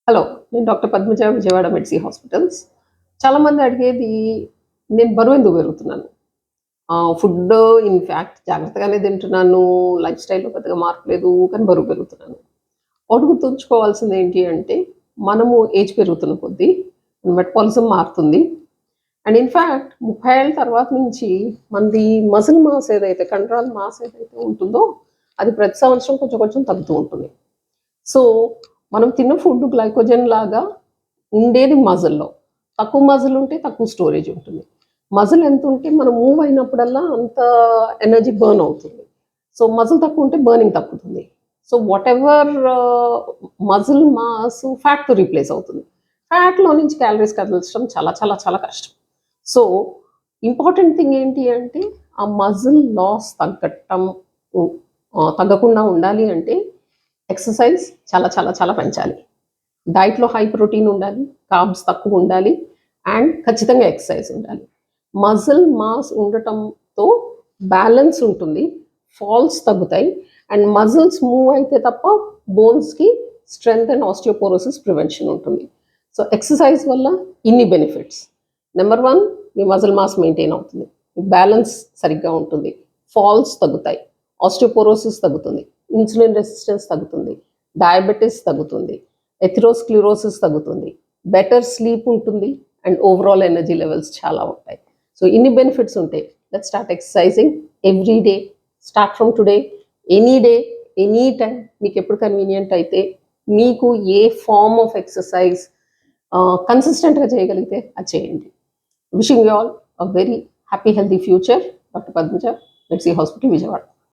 Hello. నేను doctor Padmaja, Vijayawada మెడ్సీ hospitals. చాలామంది అడిగేది నేను బరువెందుకు పెరుగుతున్నాను? ఫుడ్ ఇన్‌ఫాక్ట్ జాగ్రత్తగానే తింటున్నాను. లైఫ్ స్టైల్‌లో పెద్దగా మార్పు లేదు. కానీ బరువు పెరుగుతున్నాను. ఒకటి గుర్తుంచుకోవాల్సింది ఏంటి అంటే, మనము ఏజ్ పెరుగుతున్న కొద్దీ మెటబాలిజం మారుతుంది. అండ్ ఇన్‌ఫాక్ట్ 30 ఏళ్ల తర్వాత నుంచి మనది మజిల్ మాస్ ఏదైతే కండరాల మాస్ ఏదైతే ఉంటుందో, అది ప్రతి సంవత్సరం కొంచెం కొంచెం తగ్గుతూ ఉంటుంది. సో, మనం తిన్న ఫుడ్ గ్లైకోజన్ లాగా ఉండేది మజిల్‌లో. తక్కువ మజిల్ ఉంటే తక్కువ స్టోరేజ్ ఉంటుంది. మజిల్ ఎంతుంటే మనం మూవ్ అయినప్పుడల్లా అంత ఎనర్జీ బర్న్ అవుతుంది. సో, మజిల్ తక్కువ ఉంటే బర్నింగ్ తగ్గుతుంది. సో, వాటెవర్ మజిల్ మాస్ ఫ్యాట్‌తో రీప్లేస్ అవుతుంది. ఫ్యాట్‌లో నుంచి క్యాలరీస్ కదల్చడం చాలా చాలా చాలా కష్టం. సో, ఇంపార్టెంట్ థింగ్ ఏంటి అంటే, ఆ మజిల్ లాస్ తగ్గకుండా ఉండాలి అంటే ఎక్సర్సైజ్ చాలా చాలా చాలా పెంచాలి. డైట్‌లో హై ప్రోటీన్ ఉండాలి, కార్బ్స్ తక్కువ ఉండాలి అండ్ ఖచ్చితంగా ఎక్సర్సైజ్ ఉండాలి. మజిల్ మాస్ ఉండటంతో బ్యాలెన్స్ ఉంటుంది. ఫాల్స్ తగ్గుతాయి అండ్ మజిల్స్ మూవ్ అయితే తప్ప బోన్స్‌కి స్ట్రెంగ్త్ అండ్ ఆస్టియోపోరోసిస్ ప్రివెన్షన్ ఉంటుంది. సో, ఎక్సర్సైజ్ వల్ల ఇన్ని బెనిఫిట్స్. నంబర్ 1 మీ మజిల్ మాస్ మెయింటైన్ అవుతుంది. బ్యాలెన్స్ సరిగ్గా ఉంటుంది. ఫాల్స్ తగ్గుతాయి. ఆస్టియోపోరోసిస్ తగ్గుతుంది. ఇన్సులిన్ రెసిస్టెన్స్ తగ్గుతుంది. డయాబెటిస్ తగ్గుతుంది. ఎథెరోస్క్లెరోసిస్ తగ్గుతుంది. బెటర్ స్లీప్ ఉంటుంది అండ్ ఓవరాల్ ఎనర్జీ లెవెల్స్ చాలా ఉంటాయి. సో, ఇన్ని బెనిఫిట్స్ ఉంటాయి. Let's start exercising every day. Start from today. Any day, any time మీకు ఎప్పుడు కన్వీనియంట్ అయితే మీకు ఏ ఫార్మ్ ఆఫ్ ఎక్సర్సైజ్ కన్సిస్టెంట్‌గా చేయగలిగితే అది చేయండి. Wishing you all a very happy healthy future. Doctor Padmaja, మెడ్సీ హాస్పిటల్, విజయవాడ.